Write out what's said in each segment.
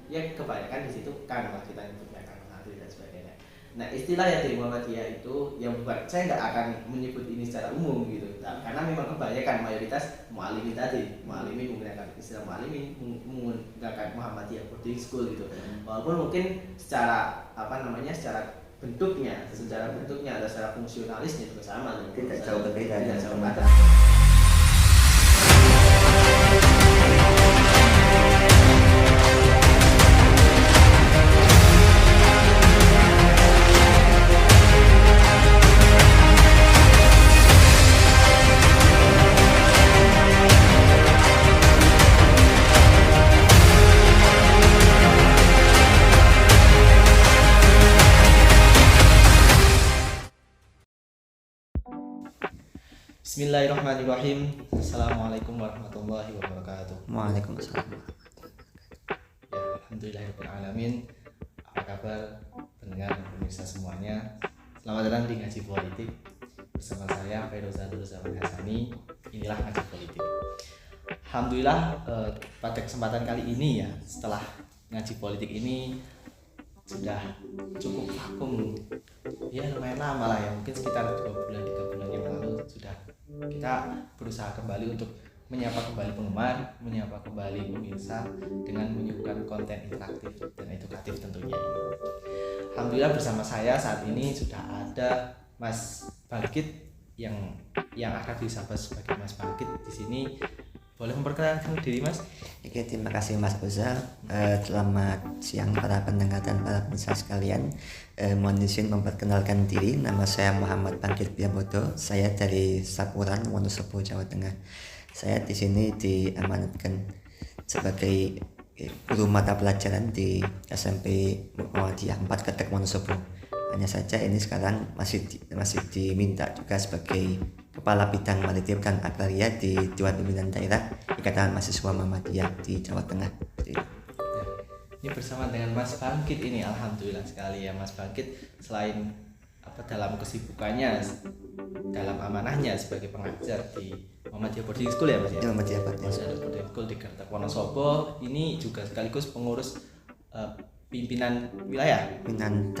ya kebanyakan di situ kan lah kita nyebutnya kan atlet dan sebagainya. Nah istilah yang dari Muhammadiyah itu yang bukan, saya nggak akan menyebut ini secara umum gitu, karena memang kebanyakan mayoritas mualimin tadi, mualimin menggunakan istilah mualimin, menggunakan Muhammadiyah boarding school gitu. Walaupun mungkin secara apa namanya, secara bentuknya atau secara fungsionalisnya juga sama, tidak jauh berbeda, tidak jauh beda. Bismillahirrahmanirrahim. Assalamualaikum warahmatullahi wabarakatuh. Waalaikumsalam. Ya, alhamdulillahirrahmanirrahim. Apa kabar pendengar pemirsa semuanya? Selamat datang di Ngaji Politik bersama saya Ferozatul Zaman Hasani. Inilah Ngaji Politik. Alhamdulillah pada kesempatan kali ini ya, setelah Ngaji Politik ini sudah cukup vakum, ya lumayan lama lah ya, mungkin sekitar 2 bulan 3 bulan yang lalu sudah kita berusaha kembali untuk menyapa kembali penggemar, menyapa kembali pemirsa dengan menyuguhkan konten interaktif dan edukatif tentunya. Alhamdulillah bersama saya saat ini sudah ada Mas Bangkit yang akan disapa sebagai Mas Bangkit di sini. Boleh memperkenalkan diri Mas? Oke, terima kasih Mas Oza. Selamat siang para pendengar dan para pemirsa sekalian. Mohon izin memperkenalkan diri. Nama saya Muhammad Bangkit Biabodo. Saya dari Sapuran, Wonosobo, Jawa Tengah. Saya di sini diamanatkan sebagai guru mata pelajaran di SMP Muhammadiyah 4 Ketek Wonosobo. Hanya saja ini sekarang masih diminta juga sebagai Kepala Bidang Maritim dan Agraria di Dewan Pimpinan Daerah Ikatan Mahasiswa Muhammadiyah di Jawa Tengah. Ini bersama dengan Mas Bangkit ini, alhamdulillah sekali ya Mas Bangkit, selain dalam kesibukannya, dalam amanahnya sebagai pengajar di Muhammadiyah Boarding School ya Mas ya. Muhammadiyah Boarding School di Kertek Wonosobo, ini juga sekaligus pengurus pimpinan wilayah, pimpinan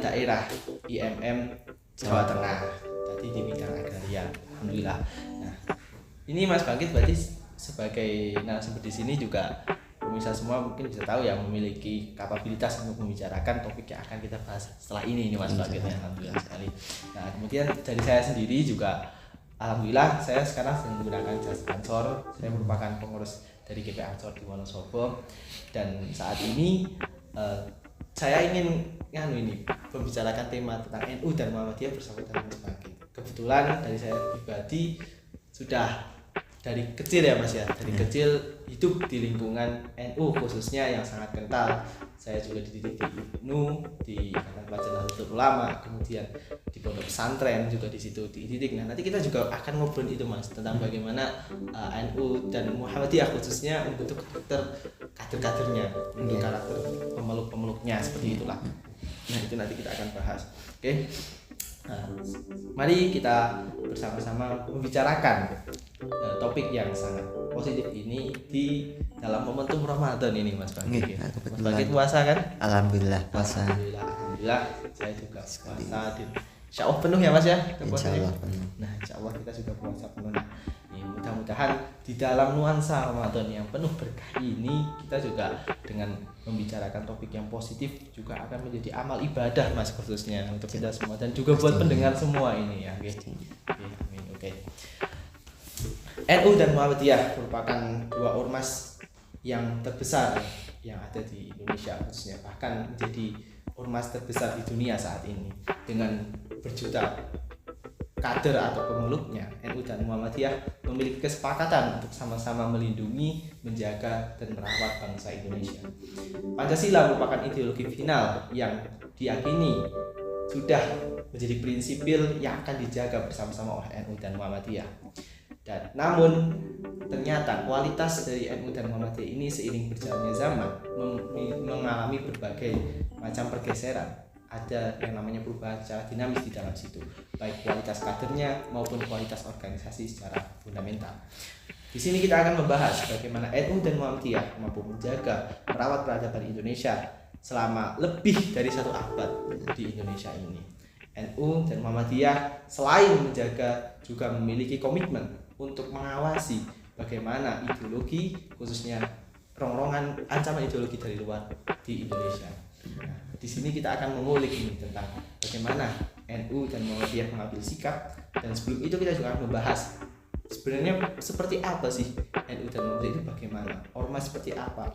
daerah IMM Jawa Tengah. Tadi di bidang agraria, alhamdulillah. Nah, ini Mas Bangkit berarti sebagai narasumber di sini juga pemirsa semua mungkin bisa tahu ya, memiliki kapabilitas untuk membicarakan topik yang akan kita bahas setelah ini Mas Bangkit ya, alhamdulillah sekali. Nah, kemudian dari saya sendiri juga alhamdulillah saya sekarang sedang menggunakan jasa Ansor. Saya merupakan pengurus dari GP Ansor di Wonosobo, dan saat ini saya ingin membicarakan tema tentang NU dan Muhammadiyah bersama dengan Mas Bangkit. Kebetulan dari saya pribadi sudah dari kecil ya Mas ya, dari kecil hidup di lingkungan NU khususnya yang sangat kental. Saya juga dididik di IPNU, di Ikatan Pelajar Nahdlatul Ulama, kemudian di pondok pesantren juga di situ dididik. Nah, nanti kita juga akan ngobrol itu Mas tentang bagaimana NU dan Muhammadiyah khususnya membentuk kader-kadernya, untuk karakter pemeluk-pemeluknya, seperti itulah. Nah, itu nanti kita akan bahas. Oke. Nah, mari kita bersama-sama membicarakan topik yang sangat positif ini di dalam momentum Ramadan ini Mas Bangkit. Mas Bangkit puasa kan? Alhamdulillah puasa. Alhamdulillah saya juga puasa, dan insya Allah penuh ya Mas ya. Insya Allah penuh. Nah, insya Allah kita juga puasa penuh. Mudah-mudahan di dalam nuansa Ramadan yang penuh berkah ini, kita juga dengan membicarakan topik yang positif juga akan menjadi amal ibadah Mas, khususnya untuk kita semua dan juga buat pendengar semua ini ya. Oke. Amin. Oke. NU dan Muhammadiyah merupakan dua ormas yang terbesar yang ada di Indonesia khususnya, bahkan menjadi ormas terbesar di dunia saat ini dengan berjuta kader atau pemeluknya. NU dan Muhammadiyah memiliki kesepakatan untuk sama-sama melindungi, menjaga, dan merawat bangsa Indonesia. Pancasila merupakan ideologi final yang diyakini sudah menjadi prinsipil yang akan dijaga bersama-sama oleh NU dan Muhammadiyah. Dan namun ternyata kualitas dari NU dan Muhammadiyah ini seiring berjalannya zaman mengalami berbagai macam pergeseran. Ada yang namanya perubahan secara dinamis di dalam situ, baik kualitas kadernya maupun kualitas organisasi secara fundamental. Di sini kita akan membahas bagaimana NU dan Muhammadiyah mampu menjaga merawat peradaban Indonesia selama lebih dari 1 abad di Indonesia ini. NU dan Muhammadiyah selain menjaga juga memiliki komitmen untuk mengawasi bagaimana ideologi, khususnya rongrongan ancaman ideologi dari luar di Indonesia. Nah, di sini kita akan mengulik ini tentang bagaimana NU dan Muhammadiyah mengambil sikap, dan sebelum itu kita juga akan membahas sebenarnya seperti apa sih NU dan Muhammadiyah itu, bagaimana ormas seperti apa,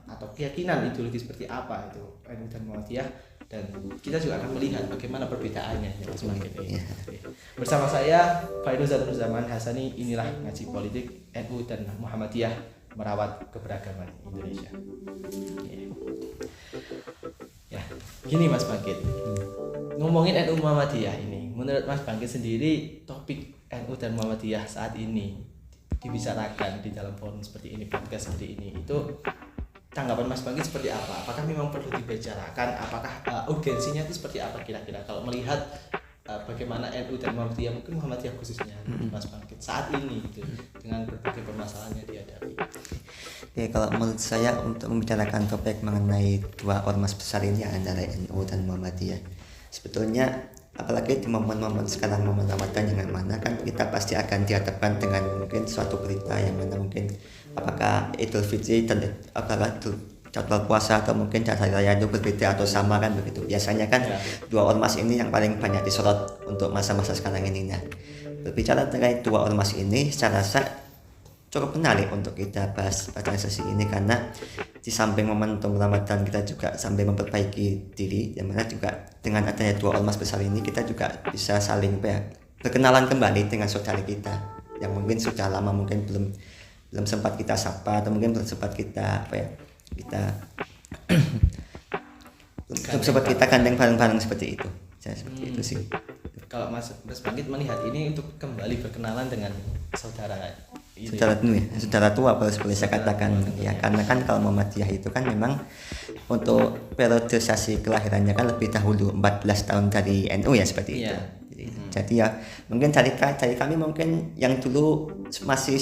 atau keyakinan ideologi seperti apa itu NU dan Muhammadiyah, dan kita juga akan melihat bagaimana perbedaannya Bersama saya Fairuzan Nurzaman Hasani, inilah Ngaji Politik NU dan Muhammadiyah merawat keberagaman Indonesia. Ya, gini Mas Bangkit. Ngomongin NU Muhammadiyah ini, menurut Mas Bangkit sendiri topik NU dan Muhammadiyah saat ini dibicarakan di dalam forum seperti ini, podcast seperti ini, itu tanggapan Mas Bangkit seperti apa? Apakah memang perlu dibicarakan? Apakah urgensinya itu seperti apa kira-kira? Kalau melihat bagaimana NU dan Muhammadiyah, mungkin Muhammadiyah khususnya Mas Bangkit saat ini gitu, dengan berbagai permasalahan yang dihadapi. Ya, kalau menurut saya untuk membicarakan topik mengenai 2 ormas besar ini antara NU dan Muhammadiyah, sebetulnya apalagi di momen-momen sekarang, momen Ramadan yang mana kan kita pasti akan dihadapkan dengan mungkin suatu berita yang mana mungkin apakah Idul Fitri dan apakah jadwal puasa atau mungkin hari raya itu berbeda atau sama kan begitu. Biasanya kan 2 ormas ini yang paling banyak disorot untuk masa-masa sekarang ini. Nah, berbicara terkait 2 ormas ini secara rasa cukup menarik untuk kita bahas pada sesi ini, karena di samping momentum Ramadan kita juga sambil memperbaiki diri, yang mana juga dengan adanya 2 ormas besar ini kita juga bisa saling berkenalan kembali dengan saudara kita yang mungkin sudah lama mungkin belum sempat kita sapa, atau mungkin belum sempat kita gandeng bareng-bareng seperti itu. Seperti itu sih. Kalau Mas Bangkit melihat ini untuk kembali berkenalan dengan saudara tua kalau boleh saya katakan ya, karena kan kalau Muhammadiyah itu kan memang untuk periodisasi kelahirannya kan lebih dahulu 14 tahun dari NU ya, seperti itu. Jadi ya mungkin dari kami mungkin yang dulu masih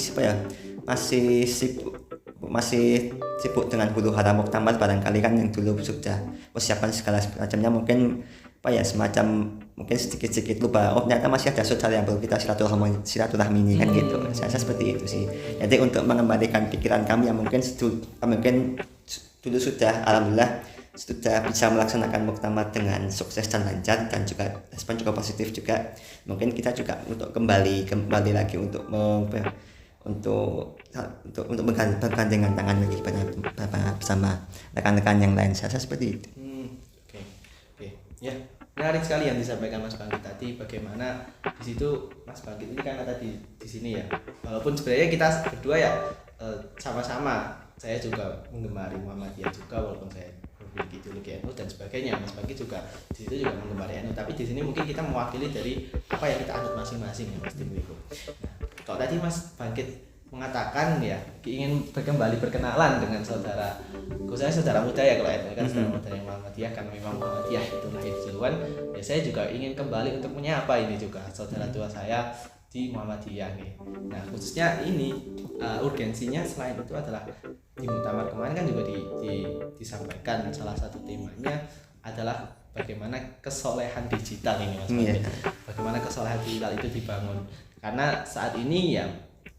sibuk dengan huru hara muktamar, barangkali kan yang dulu sudah persiapan segala macamnya, mungkin semacam mungkin sedikit-sedikit lupa, ternyata masih ada saudara yang perlu kita silaturahmi ini kan gitu. Saya seperti itu sih. Jadi untuk mengembalikan pikiran kami yang mungkin dulu sudah alhamdulillah sudah bisa melaksanakan muktamar dengan sukses dan lancar, dan juga respon juga positif juga, mungkin kita juga untuk kembali lagi untuk bergandengan tangan lagi bersama rekan-rekan yang lain. Saya seperti itu. Oke. Ya, menarik sekali yang disampaikan Mas Bangkit tadi, bagaimana di situ Mas Bangkit ini karena tadi di sini ya, walaupun sebenarnya kita berdua ya sama-sama, saya juga menggemari Muhammadiyah juga, walaupun saya memiliki ideologi NU dan sebagainya. Mas Bangkit juga di situ juga menggemari NU, tapi di sini mungkin kita mewakili dari apa yang kita anut masing-masing ya Mas Timiko. Nah, kalau tadi Mas Bangkit mengatakan ya ingin kembali berkenalan dengan saudara, khususnya saudara muda ya, kalau NU kan saudara muda yang Muhammadiyah, karena memang Muhammadiyah itu lahir duluan ya, saya juga ingin kembali untuk menyapa ini juga saudara tua saya di Muhammadiyah nih. Nah, khususnya ini urgensinya selain itu adalah di muktamar kemarin kan juga disampaikan salah satu temanya adalah bagaimana kesolehan digital ini Mas Bangkit. Bagaimana kesolehan digital itu dibangun, karena saat ini ya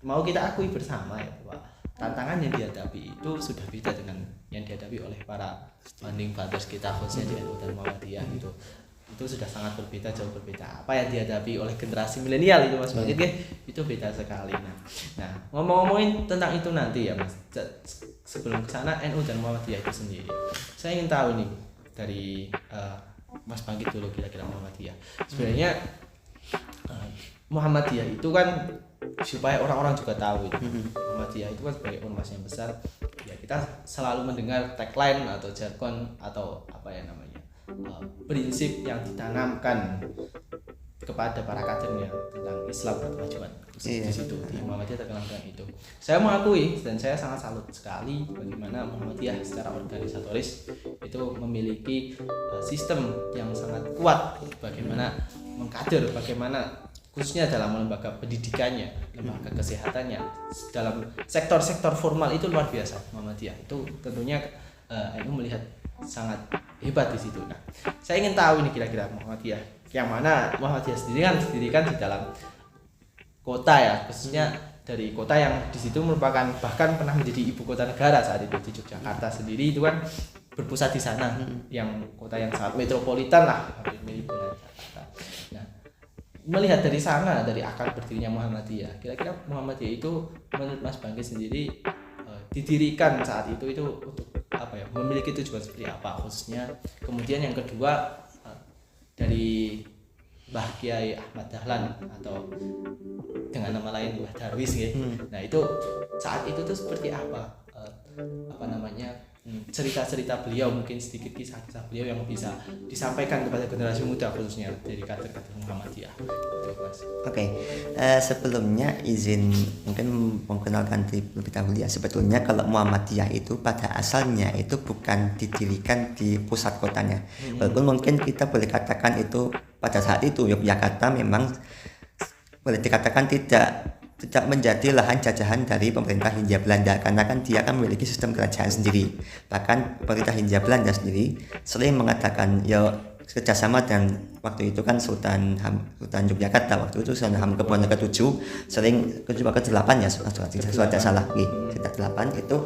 mau kita akui bersama ya bahwa tantangan yang dihadapi itu sudah beda dengan yang dihadapi oleh para founding fathers kita, khususnya di NU dan Muhammadiyah itu sudah sangat berbeda, jauh berbeda. Apa yang dihadapi oleh generasi milenial itu Mas Bangkit itu beda sekali. Nah, ngomongin tentang itu nanti ya Mas, sebelum kesana NU dan Muhammadiyah itu sendiri, saya ingin tahu nih dari Mas Bangkit dulu, kira-kira Muhammadiyah sebenarnya Muhammadiyah itu kan, supaya orang-orang juga tahu itu Muhammadiyah itu kan sebagai ormas yang besar ya, kita selalu mendengar tagline atau jargon atau apa ya namanya, prinsip yang ditanamkan kepada para kadernya tentang Islam berkemajuan. Di situ di Muhammadiyah terkenal dengan itu. Saya mengakui dan saya sangat salut sekali bagaimana Muhammadiyah secara organisatoris itu memiliki sistem yang sangat kuat, bagaimana mengkader, bagaimana khususnya dalam lembaga pendidikannya, lembaga kesehatannya, dalam sektor-sektor formal itu luar biasa Muhammadiyah. Itu tentunya NU melihat sangat hebat di situ. Nah, saya ingin tahu ini kira-kira Muhammadiyah yang mana Muhammadiyah sendiri kan didirikan di dalam kota ya, khususnya dari kota yang di situ merupakan bahkan pernah menjadi ibu kota negara saat itu di Yogyakarta sendiri itu kan berpusat di sana, yang kota yang sangat metropolitan lah mirip dengan Jakarta. Nah, melihat dari sana, dari akar berdirinya Muhammadiyah, kira-kira Muhammadiyah itu menurut Mas Bangkit sendiri didirikan saat itu untuk apa ya, memiliki tujuan seperti apa khususnya. Kemudian yang kedua dari Mbah Kiai Ahmad Dahlan atau dengan nama lain Mbah Darwis ya. Nah itu saat itu tuh seperti apa namanya cerita-cerita beliau, mungkin sedikit kisah-kisah beliau yang bisa disampaikan kepada generasi muda khususnya dari kader-kader Muhammadiyah. Oke. Sebelumnya izin mungkin mengenalkan lebih dahulu ya. Sebetulnya kalau Muhammadiyah itu pada asalnya itu bukan didirikan di pusat kotanya. Walaupun mungkin kita boleh katakan itu pada saat itu Yogyakarta memang boleh dikatakan tidak menjadi lahan jajahan dari pemerintah Hindia Belanda, karena kan dia kan memiliki sistem kerajaan sendiri. Bahkan pemerintah Hindia Belanda sendiri sering mengatakan ya kerjasama, dan waktu itu kan Sultan Yogyakarta waktu itu Sultan Hamengkubuwono ke-7 sering ke-8 ya sudah salah sudah 8 itu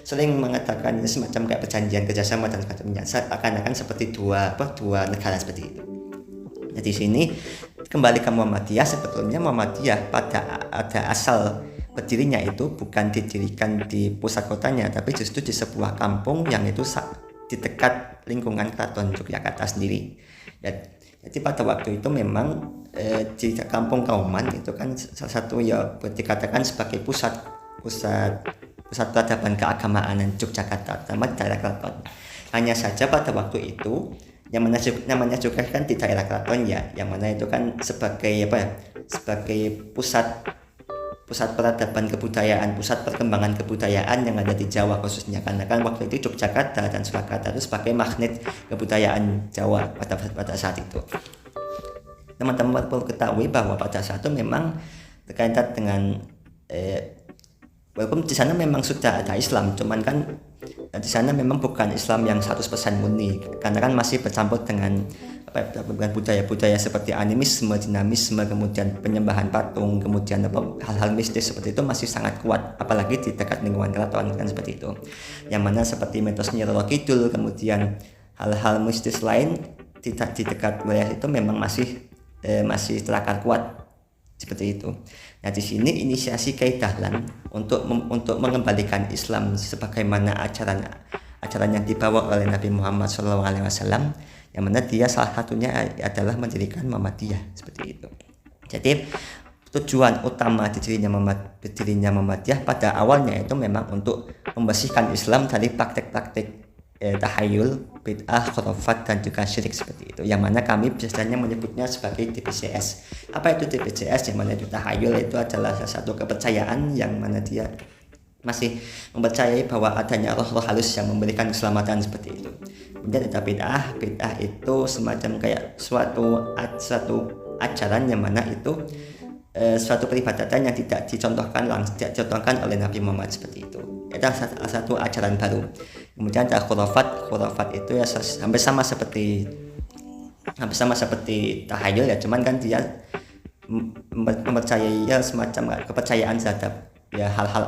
sering mengatakan semacam kayak perjanjian kerjasama dan semacamnya, akan seperti dua negara seperti itu. Nah, di sini kembali ke Muhammadiyah, sebetulnya Muhammadiyah pada asal berdirinya itu bukan didirikan di pusat kotanya, tapi justru di sebuah kampung yang itu di dekat lingkungan Keraton Yogyakarta sendiri. Jadi pada waktu itu memang di kampung Kauman itu kan salah satu ya dikatakan sebagai pusat peradaban keagamaan Yogyakarta, terutama di daerah Keraton. Hanya saja pada waktu itu yang namanya juga kan di daerah keraton ya, yang mana itu kan sebagai pusat peradaban kebudayaan, pusat perkembangan kebudayaan yang ada di Jawa khususnya, karena kan waktu itu Yogyakarta dan Surakarta itu sebagai magnet kebudayaan Jawa pada saat itu. Teman-teman perlu ketahui bahwa pada saat itu memang terkaitan dengan walaupun di sana memang sudah ada Islam, cuman kan di sana memang bukan Islam yang 100% murni, karena kan masih bercampur dengan budaya-budaya seperti animisme, dinamisme, kemudian penyembahan patung, kemudian hal-hal mistis seperti itu masih sangat kuat, apalagi di dekat lingkungan keraton kan seperti itu. Yang mana seperti mitos Nyi Roro Kidul, kemudian hal-hal mistis lain di dekat wilayah itu memang masih terakar kuat seperti itu. Nah, di sini inisiasi Kiai Dahlan untuk mengembalikan Islam sebagaimana ajaran yang dibawa oleh Nabi Muhammad SAW, yang mana dia salah satunya adalah mendirikan Muhammadiyah seperti itu. Jadi tujuan utama didirinya Muhammadiyah pada awalnya itu memang untuk membersihkan Islam dari praktek-praktek tahayul, bid'ah, khurafat dan juga syirik seperti itu, yang mana kami biasanya menyebutnya sebagai TPCS. Apa itu TPCS? Yang mana itu tahayul itu adalah salah satu kepercayaan yang mana dia masih mempercayai bahwa adanya roh-roh halus yang memberikan keselamatan seperti itu. Kemudian ada bid'ah itu semacam kayak suatu ajaran yang mana itu suatu peribadatan yang tidak dicontohkan oleh Nabi Muhammad seperti itu. Itu satu ajaran baru. Kemudian ada khurafat itu ya hampir sama seperti tahayul ya, cuman kan dia mempercayai ya semacam kepercayaan terhadap ya hal-hal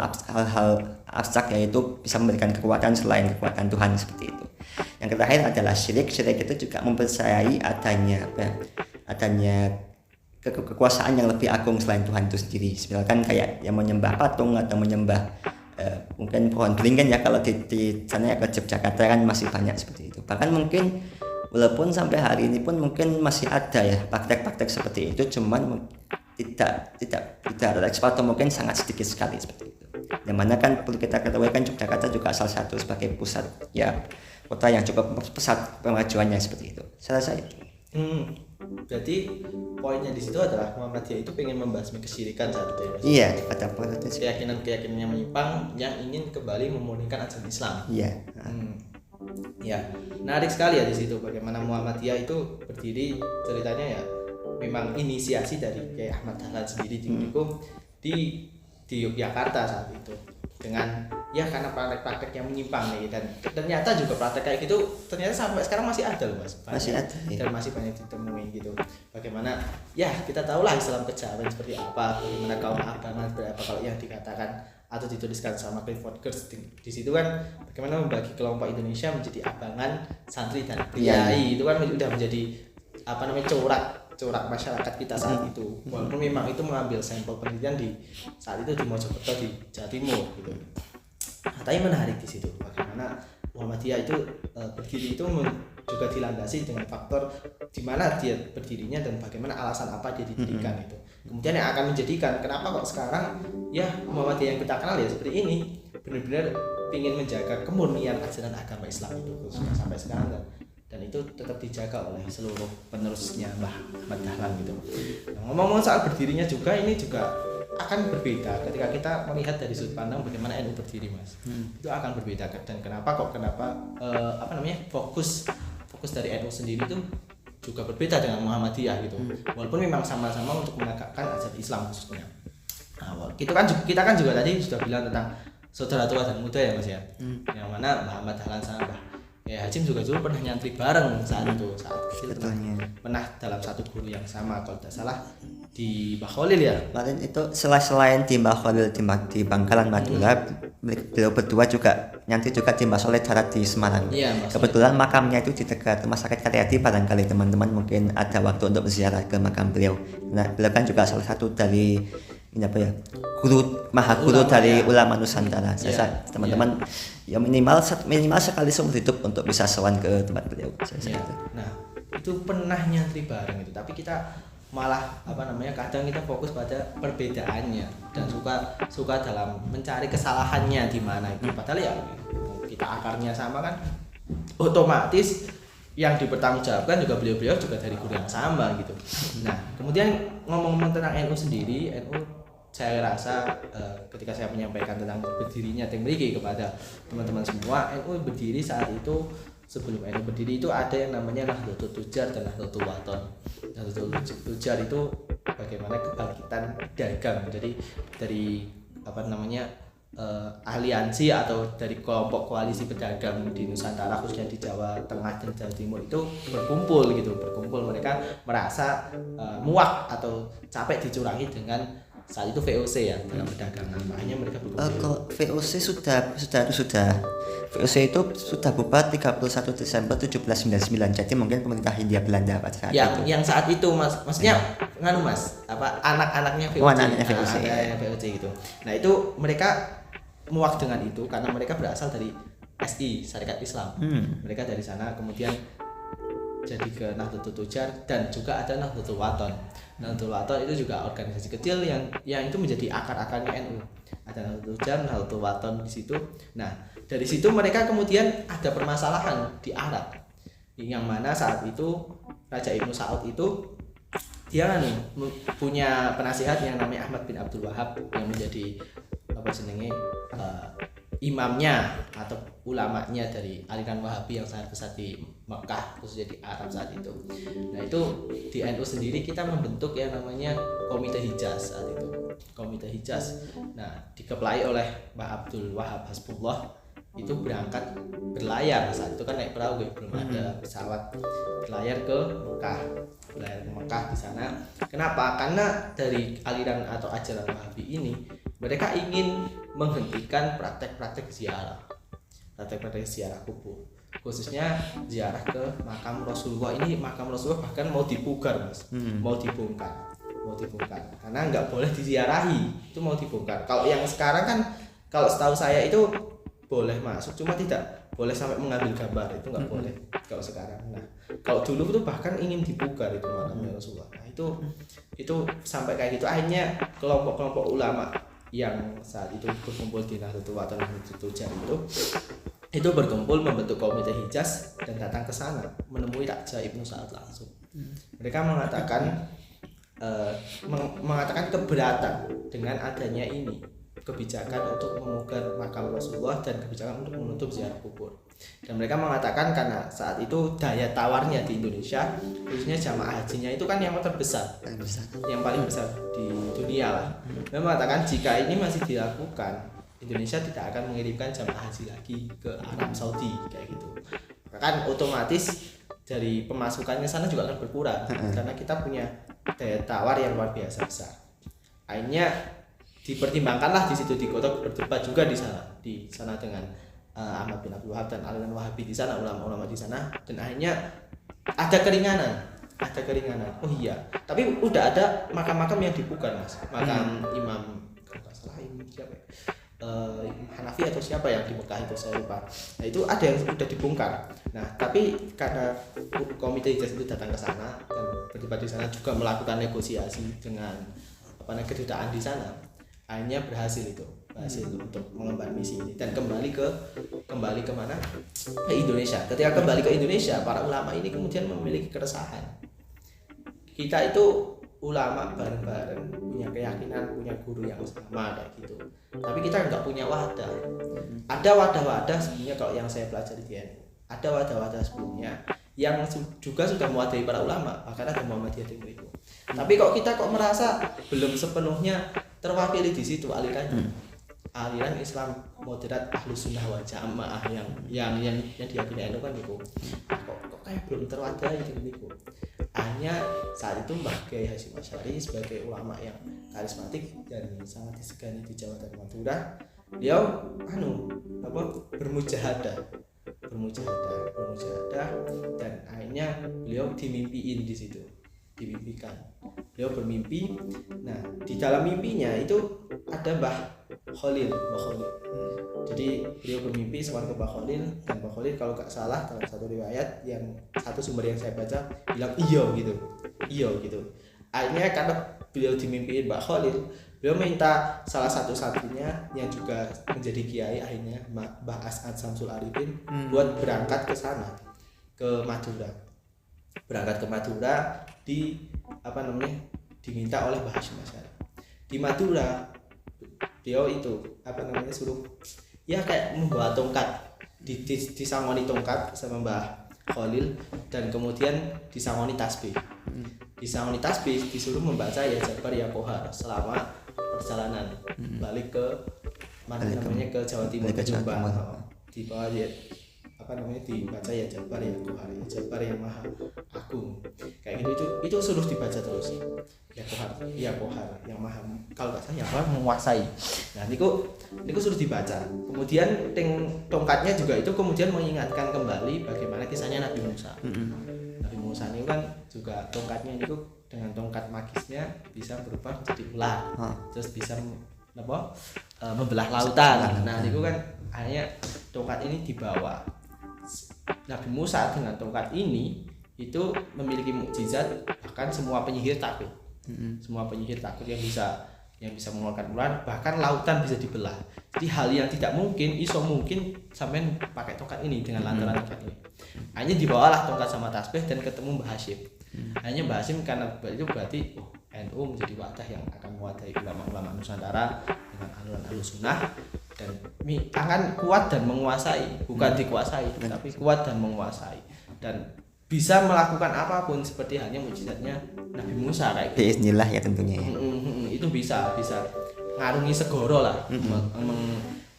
abstrak, yaitu bisa memberikan kekuatan selain kekuatan Tuhan seperti itu. Yang terakhir adalah syirik itu juga mempercayai adanya kekuasaan yang lebih agung selain Tuhan itu sendiri. Misalkan kayak yang menyembah patung atau menyembah mungkin pohon beringin ya, kalau di sana ya ke Yogyakarta kan masih banyak seperti itu. Bahkan mungkin walaupun sampai hari ini pun mungkin masih ada ya praktek-praktek seperti itu, cuman tidak terekspor atau mungkin sangat sedikit sekali seperti itu. Yang mana kan perlu kita ketahui kan Yogyakarta juga salah satu sebagai pusat ya kota yang cukup pesat kemajuannya seperti itu. Saya rasa itu. Jadi poinnya di situ adalah Muhammadiyah itu pengen membasmi kesyirikan saat itu ya. Iya, pada keyakinan yang menyimpang yang ingin kembali memurnikan ajaran Islam. Iya. Ya, menarik sekali ya di situ bagaimana Muhammadiyah itu berdiri ceritanya ya memang inisiasi dari Kiai Ahmad Dahlan sendiri di Yogyakarta saat itu, dengan ya karena praktek-praktek yang menyimpang nih, dan ternyata juga praktek kayak gitu ternyata sampai sekarang masih ada loh Mas, masih ada dan masih banyak ditemui gitu. Bagaimana ya kita tahulah Islam kejawen seperti apa, bagaimana kaum abangan berapa kalau yang dikatakan atau dituliskan sama Clifford Geertz di situ kan, bagaimana membagi kelompok Indonesia menjadi abangan, santri dan priai. Itu kan udah menjadi apa namanya corak masyarakat kita saat itu, walaupun memang itu mengambil sampel penelitian di saat itu di Mojokerto di Jawa Timur gitu. Nah, tapi menarik di situ bagaimana Muhammadiyah itu berdiri itu juga dilandasi dengan faktor di mana dia berdirinya dan bagaimana alasan apa dia didirikan itu. Kemudian yang akan menjadikan kenapa kok sekarang ya Muhammadiyah yang kita kenal ya seperti ini, benar-benar ingin menjaga kemurnian ajaran agama Islam itu khususnya sampai sekarang dan itu tetap dijaga oleh seluruh penerusnya Mbah Ahmad Dahlan gitu. Nah, ngomong-ngomong soal berdirinya juga, ini juga akan berbeda ketika kita melihat dari sudut pandang bagaimana NU berdiri Mas. Itu akan berbeda, dan kenapa fokus dari NU sendiri itu juga berbeda dengan Muhammadiyah gitu. Walaupun memang sama-sama untuk menegakkan ajaran Islam khususnya. Nah, kita kan juga tadi sudah bilang tentang saudara tua dan muda ya Mas ya. Yang mana Mbah Ahmad Dahlan sama Mbah Kiai Hachim juga dulu pernah nyantri bareng saat kecil, pernah dalam satu guru yang sama kalau tidak salah di Mbah Khalil ya. Kemarin itu selain di Mbah Khalil di Bangkalan Madura, beliau berdua juga nyantri juga di Mbah Soleh Darat di Semarang. Iya, kebetulan makamnya itu di dekat Rumah Sakit Karyadi, barangkali teman-teman mungkin ada waktu untuk berziarah ke makam beliau. Nah, beliau kan juga salah satu dari maha guru dari ulama Nusantara. Teman-teman ya minimal sekali seumur hidup untuk bisa sowan ke tempat beliau. Nah, itu pernah nyantri bareng itu, tapi kita malah kadang kita fokus pada perbedaannya dan suka dalam mencari kesalahannya di mana itu. Padahal ya kita akarnya sama kan, otomatis yang dipertanggungjawabkan juga beliau juga dari guru yang sama gitu. Nah, kemudian ngomong-ngomong tentang NU sendiri, NU saya rasa ketika saya menyampaikan tentang berdirinya Teng Mriki kepada teman-teman semua, NU berdiri saat itu, sebelum NU berdiri itu ada yang namanya Nahdlatul Tujar dan Nahdlatul Wathon. Nahdlatul Tujar itu bagaimana kebangkitan dagang, jadi dari aliansi atau dari kelompok koalisi pedagang di Nusantara khususnya di Jawa Tengah dan Jawa Timur itu berkumpul mereka merasa muak atau capek dicurangi dengan saat itu VOC ya dalam perdagangan, makanya mereka berkumpul. VOC sudah VOC itu sudah bubar 31 Desember 1799, jadi mungkin pemerintah Hindia Belanda pada saat itu. Yang saat itu maksudnya anak-anaknya VOC, VOC gitu. Nah itu mereka muak dengan itu karena mereka berasal dari SI, Syarikat Islam. Mereka dari sana kemudian jadi ke Nahdlatul Tujar dan juga ada Nahdlatul Wathon. Nahdlatul Wathon itu juga organisasi kecil yang itu menjadi akar-akarnya NU. Ada Nahdlatul Tujar, Nahdlatul Wathon di situ. Nah, dari situ mereka kemudian ada permasalahan di Arab. Yang mana saat itu Raja Ibnu Saud itu dia punya penasihat yang namanya Ahmad bin Abdul Wahab yang menjadi imamnya atau ulamanya dari aliran Wahabi yang sangat besar di Mekah khususnya di Arab saat itu. Nah itu di NU sendiri kita membentuk yang namanya Komite Hijaz saat itu. Komite Hijaz. Nah dikepelai oleh Mbah Abdul Wahab Hasbullah, itu berangkat berlayar saat itu kan naik perahu, belum ada pesawat, berlayar ke Mekah di sana. Kenapa? Karena dari aliran atau ajaran Wahabi ini mereka ingin menghentikan praktek-praktek ziarah kubur, khususnya ziarah ke makam Rasulullah. Ini makam Rasulullah bahkan mau dibongkar Mas, mau dibongkar karena nggak boleh diziarahi, itu mau dibongkar. Kalau yang sekarang kan, kalau setahu saya itu boleh masuk, cuma tidak boleh sampai mengambil gambar, itu nggak boleh kalau sekarang. Nah kalau dulu itu bahkan ingin dibongkar itu makamnya Rasulullah. Nah itu sampai kayak gitu, akhirnya kelompok-kelompok ulama yang saat itu berkumpul di Nahdlatul Wathon dan Nahdlatul Tujar itu berkumpul membentuk Komite Hijaz dan datang ke sana menemui Raja Ibnu Saud langsung. Mereka mengatakan keberatan dengan adanya ini kebijakan untuk memugar makam Rasulullah dan kebijakan untuk menutup ziarah kubur. Dan mereka mengatakan karena saat itu daya tawarnya di Indonesia, khususnya jamaah hajinya itu kan yang terbesar, yang paling besar di dunia lah. Mereka mengatakan jika ini masih dilakukan, Indonesia tidak akan mengirimkan jamaah haji lagi ke Arab Saudi kayak gitu. Kan otomatis dari pemasukannya sana juga akan berkurang karena kita punya daya tawar yang luar biasa besar. Akhirnya dipertimbangkanlah di situ, digodok, berdebat juga di sana dengan Ahmad bin Abdul Wahab dan aliran Wahabi di sana, ulama-ulama di sana, dan akhirnya ada keringanan. Oh iya, tapi udah ada makam-makam yang dibuka Mas, makam Imam kalau nggak salah Imam siapa ya? Hanafi atau siapa yang di Mekah itu saya lupa. Nah itu ada yang sudah dibongkar. Nah tapi karena komite Hijaz itu datang ke sana dan berdebat di sana, juga melakukan negosiasi dengan kedutaan di sana, akhirnya berhasil untuk mengemban misi ini dan kembali ke mana? Ke Indonesia. Ketika kembali ke Indonesia, para ulama ini kemudian memiliki keresahan. Kita itu ulama bareng-bareng, punya keyakinan, punya guru yang sama kayak gitu. Tapi kita nggak punya wadah. Ada wadah-wadah sebenarnya kalau yang saya pelajari di NU. Ada wadah-wadah sebelumnya yang juga sudah mewadahi para ulama, bahkan ada Muhammadiyah Timur itu. Tapi kita merasa belum sepenuhnya terwakili di situ alirannya. Aliran Islam moderat Ahlus Sunnah wal Jamaah yang diyakini NU kan itu. Kok kayak belum terwadahi gitu. Hanya saat itu Mbah Kiai Hasyim Asy'ari sebagai ulama yang karismatik dan sangat disegani di Jawa dan Madura, beliau bermujahadah dan akhirnya beliau dimimpiin di situ, beliau bermimpi. Nah di dalam mimpinya itu ada Mbah Khalil. Jadi beliau bermimpi sama ke Mbah Khalil, dan Mbah Khalil kalau nggak salah dalam satu riwayat, yang satu sumber yang saya baca bilang iya gitu. Akhirnya karena beliau dimimpiin Mbah Khalil, beliau minta salah satu santrinya yang juga menjadi kiai akhirnya Mbah As'ad Samsul Arifin buat berangkat ke sana, ke Madura. Diminta oleh Mbah Hasyim Asy'ari. Di Madura beliau itu suruh ya kayak membawa tongkat, disangoni tongkat sama Mbah Khalil, dan kemudian disangoni tasbih. Disuruh membaca ya Jabar ya Kohar selama perjalanan balik ke ke Jawa Timur, ke Jombang. Di bawah ya dibaca ya Jabar ya Kohar, ya Jabar yang Maha Agung kayak gitu. Itu suruh dibaca terus ya Kohar yang Maha, kalau nggak salah ya menguasai. Nah niku suruh dibaca. Kemudian tongkatnya juga itu kemudian mengingatkan kembali bagaimana kisahnya Nabi Musa. Nabi Musa ini kan juga tongkatnya itu dengan tongkat magisnya bisa berubah menjadi ular, terus bisa membelah lautan. Nah niku kan akhirnya tongkat ini dibawa. Nabi Musa dengan tongkat ini itu memiliki mukjizat, bahkan semua penyihir takut. Semua penyihir takut yang bisa mengeluarkan ular, bahkan lautan bisa dibelah. Jadi hal yang tidak mungkin mungkin sampai pakai tongkat ini dengan lantaran tongkat ini. Hanya dibawalah tongkat sama tasbih dan ketemu Mbah Hasyim. Hanya Mbah Hasyim karena itu berarti NU menjadi wadah yang akan mewadahi ulama-ulama Nusantara dengan aliran Ahlus Sunnah, dan akan kuat dan menguasai, bukan dikuasai, tapi kuat dan menguasai, dan bisa melakukan apapun seperti halnya mukjizatnya Nabi Musa kayak gitu. Bismillah ya tentunya ya. Itu bisa ngarungi segoro lah,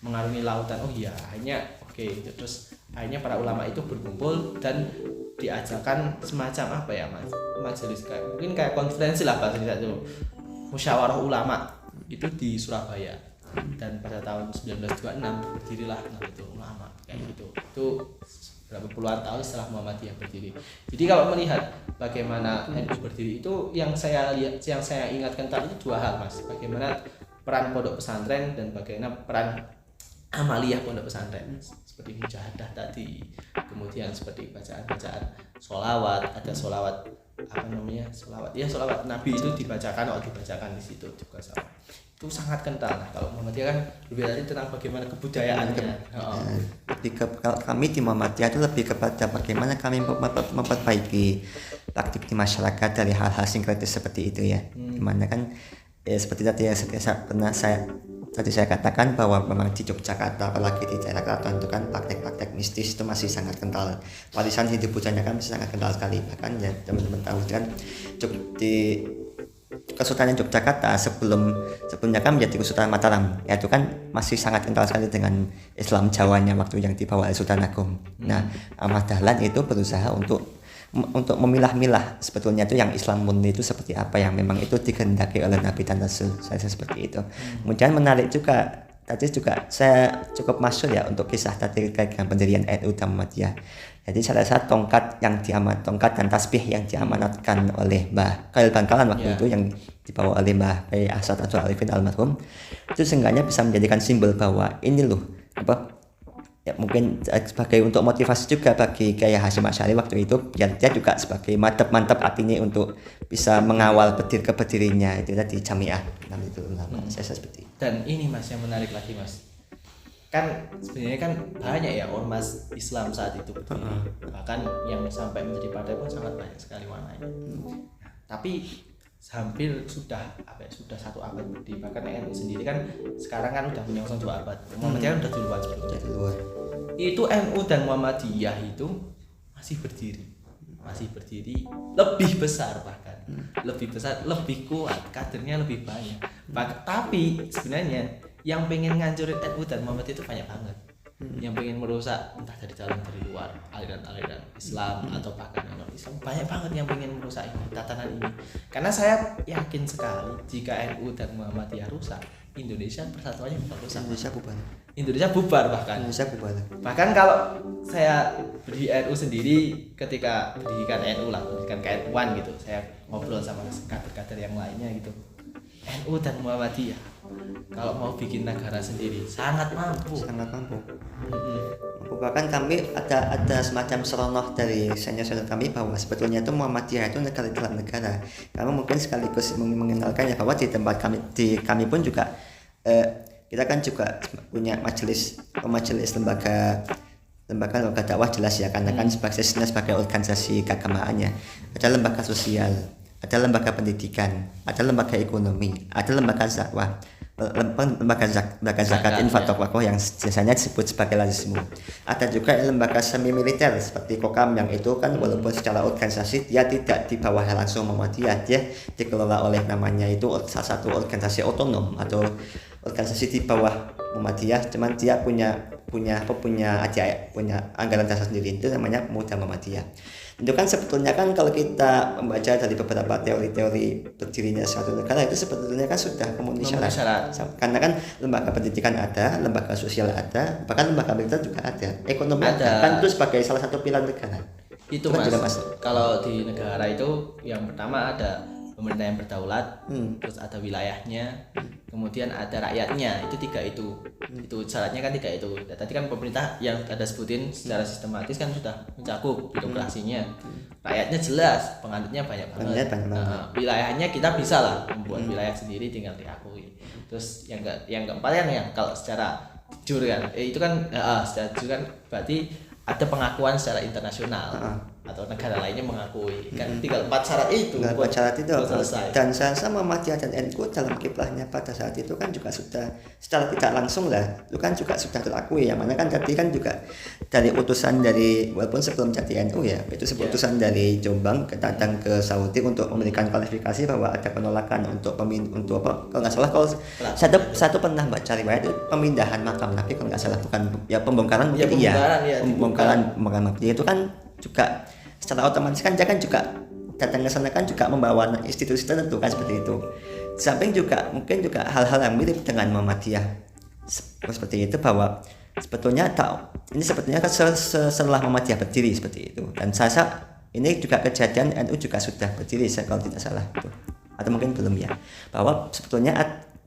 mengarungi lautan. Oh iya, akhirnya terus akhirnya para ulama itu berkumpul dan diajarkan semacam majelis mungkin kayak konferensi lah bahasa itu, musyawarah ulama itu di Surabaya. Dan pada tahun 1926 berdirilah Nahdlatul Ulama kayak gitu. Itu berapa puluhan tahun setelah Muhammadiyah berdiri. Jadi kalau melihat bagaimana NU berdiri itu yang saya ingatkan tadi itu dua hal Mas. Bagaimana peran pondok pesantren dan bagaimana peran amaliyah pondok pesantren, seperti mujahadah tadi, kemudian seperti bacaan-bacaan sholawat, ada sholawat sholawat Nabi itu dibacakan di situ juga sama. Itu sangat kental. Nah, kalau Muhammadiyah kan lebih dari tentang bagaimana kebudayaannya. Kalau kami di Muhammadiyah itu lebih kepada bagaimana kami memperbaiki praktik di masyarakat dari hal-hal sinkretis seperti itu ya. Dimana kan seperti tadi yang pernah saya tadi saya katakan bahwa memang di Yogyakarta apalagi di daerah keraton itu kan praktek-praktek mistis itu masih sangat kental. Warisan hidup budayanya kan masih sangat kental sekali. Bahkan ya teman-teman tahu kan di Kesultanan Yogyakarta sebelumnya kan menjadi Kesultanan Mataram, ya itu kan masih sangat kental sekali dengan Islam Jawanya waktu yang dibawa oleh Sultan Agung. Nah, Ahmad Dahlan itu berusaha untuk memilah-milah sebetulnya itu yang Islam murni itu seperti apa yang memang itu dikehendaki oleh Nabi dan Rasul, saya seperti itu. Kemudian menarik juga tadi juga saya cukup masyhur ya untuk kisah tadi terkait dengan pendirian NU dan Muhammadiyah. Jadi salah satu tongkat dan tasbih yang diamanatkan oleh Mbah Khalil Bangkalan waktu itu yang dibawa oleh Mbah Kiai Asad Abdul Arifin almarhum, itu seenggaknya bisa menjadikan simbol bahwa ini loh ya mungkin sebagai untuk motivasi juga bagi Kiai Hasyim Asy'ari waktu itu, biar dia juga sebagai mantap hatinya untuk bisa mengawal berdirinya itu tadi Jamiah itu saya seperti itu. Dan ini Mas yang menarik lagi Mas, kan sebenarnya kan banyak ya ormas Islam saat itu berdiri, bahkan yang sampai menjadi partai pun sangat banyak sekali warnanya. Tapi hampir sudah satu abad berdiri, bahkan NU sendiri kan sekarang kan udah menyongsong 2 abad. Muhammadiyah udah duluan sebelumnya. Itu NU dan Muhammadiyah itu masih berdiri lebih besar, bahkan lebih besar, lebih kuat, kadernya lebih banyak. Tapi sebenarnya yang pengen ngancurin NU dan Muhammadiyah itu banyak banget. Yang pengen merusak entah dari dalam dari luar aliran-aliran Islam atau bahkan non Islam, banyak banget yang pengen merusak ini, tatanan ini. Karena saya yakin sekali jika NU dan Muhammadiyah rusak, Indonesia persatuannya bakal rusak. Indonesia bubar bahkan. Bahkan kalau saya di NU sendiri, ketika pendidikan NU lah, pendidikan KNU-an gitu, saya ngobrol sama kader-kader yang lainnya gitu. NU dan Muhammadiyah kalau mau bikin negara sendiri sangat mampu. Bahkan kami ada semacam seronoh dari senior kami bahwa sebetulnya itu Muhammadiyah itu negara dalam negara. Kami mungkin sekaligus mengenalkan ya bahwa di tempat kami pun juga kita kan juga punya majelis lembaga dakwah jelas ya, karena kan sebagai organisasi keagamaannya, ada lembaga sosial, ada lembaga pendidikan, ada lembaga ekonomi, ada lembaga dakwah, lembaga zakat, infak, wakoh yang biasanya disebut sebagai lazismu. Ada juga lembaga semi militer seperti Kokam yang itu kan walaupun secara organisasi dia tidak di bawah langsung Muhammadiyah, dia dikelola oleh namanya itu salah satu organisasi otonom atau organisasi di bawah Muhammadiyah, cuman dia punya anggaran dasar sendiri, itu namanya Pemuda Muhammadiyah. Itu kan sebetulnya kan kalau kita membaca dari beberapa teori-teori berdirinya suatu negara itu sebetulnya kan sudah memenuhi syarat. Karena kan lembaga pendidikan ada, lembaga sosial ada, bahkan lembaga militer juga ada, ekonomi ada. Kan itu sebagai salah satu pilar negara. Itu Mas, kalau di negara itu yang pertama ada pemerintah yang berdaulat, terus ada wilayahnya, kemudian ada rakyatnya, itu 3 itu. Itu syaratnya kan 3 itu. Dan tadi kan pemerintah yang ada sebutin secara sistematis kan sudah mencakup birokrasinya. Rakyatnya jelas, penganutnya banyak banget. Wilayahnya kita bisa lah membuat wilayah sendiri, tinggal diakui. Terus yang keempat kan yang kalau secara jujur kan, itu kan secara jujur kan berarti ada pengakuan secara internasional. Atau negara lainnya mengakui, kan tinggal 4 syarat itu. Selesai. Dan saya sama Muhammadiyah dan NU dalam kiprahnya pada saat itu kan juga sudah secara tidak langsung lah, itu kan juga sudah terakui. Yang mana kan tadi kan juga dari utusan dari, walaupun sebelum jadi NU ya, itu utusan dari Jombang datang ke Saudi untuk memberikan klarifikasi bahwa ada penolakan untuk apa? Kalau nggak salah, kalau satu pernah baca riwayat itu pemindahan makam Nabi, kalau nggak salah, bukan ya pembongkaran mungkin pembongkaran makam Nabi itu kan juga secara otomatis kan dia kan juga datang ke sana kan juga membawa institusi tertentu kan seperti itu. Samping juga mungkin juga hal-hal yang mirip dengan Muhammadiyah seperti itu, bahwa sebetulnya ini sebetulnya kan setelah Muhammadiyah berdiri seperti itu, dan saya ini juga kejadian NU juga sudah berdiri kalau tidak salah itu, atau mungkin belum ya, bahwa sebetulnya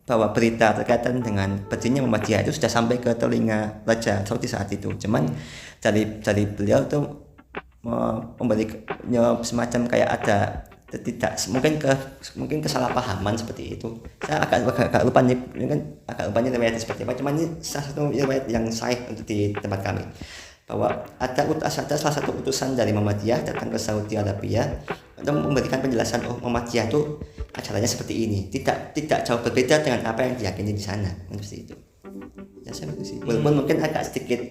bahwa berita terkaitan dengan berdirinya Muhammadiyah itu sudah sampai ke telinga Raja Saudi saat itu. Cuman dari beliau tuh memberinya semacam kayak ada mungkin kesalahpahaman seperti itu. Saya agak lupa nih riwayatnya seperti apa. Cuman ini salah satu riwayat yang sahih untuk di tempat kami, bahwa ada salah satu utusan dari Muhammadiyah datang ke Saudi Arabia untuk memberikan penjelasan Muhammadiyah itu ajarannya seperti ini, tidak jauh berbeda dengan apa yang diyakini di sana, seperti itu. Ya saya sih. Walaupun mungkin agak sedikit,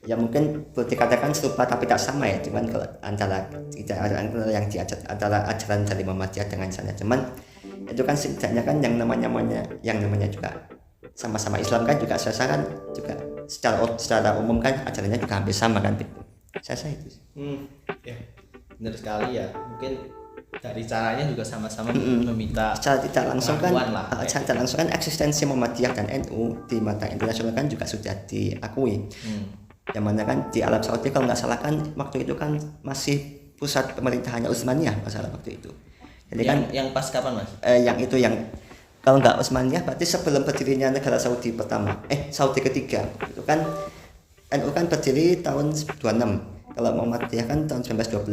ya mungkin boleh dikatakan serupa tapi tak sama ya. Cuman kalau antara yang antara ajaran dari Muhammadiyah dengan sana, cuman itu kan setidaknya kan yang namanya juga sama-sama Islam kan juga saya kan juga secara umum kan ajarannya juga hampir sama kan. Saya itu. Ya benar sekali ya. Mungkin dari caranya juga sama-sama meminta secara tidak langsung kan secara langsung kan eksistensi Muhammadiyah dan NU di mata internasional kan juga sudah diakui. Yang mana kan di Arab Saudi kalau nggak salah kan waktu itu kan masih pusat pemerintahannya Utsmaniyah masalah waktu itu. Jadi yang pas kapan Mas? Yang itu yang kalau nggak Utsmaniyah berarti sebelum berdirinya negara Saudi pertama, Saudi ketiga itu kan NU kan berdiri tahun 26. Kalau Muhammadiyah kan tahun 1912.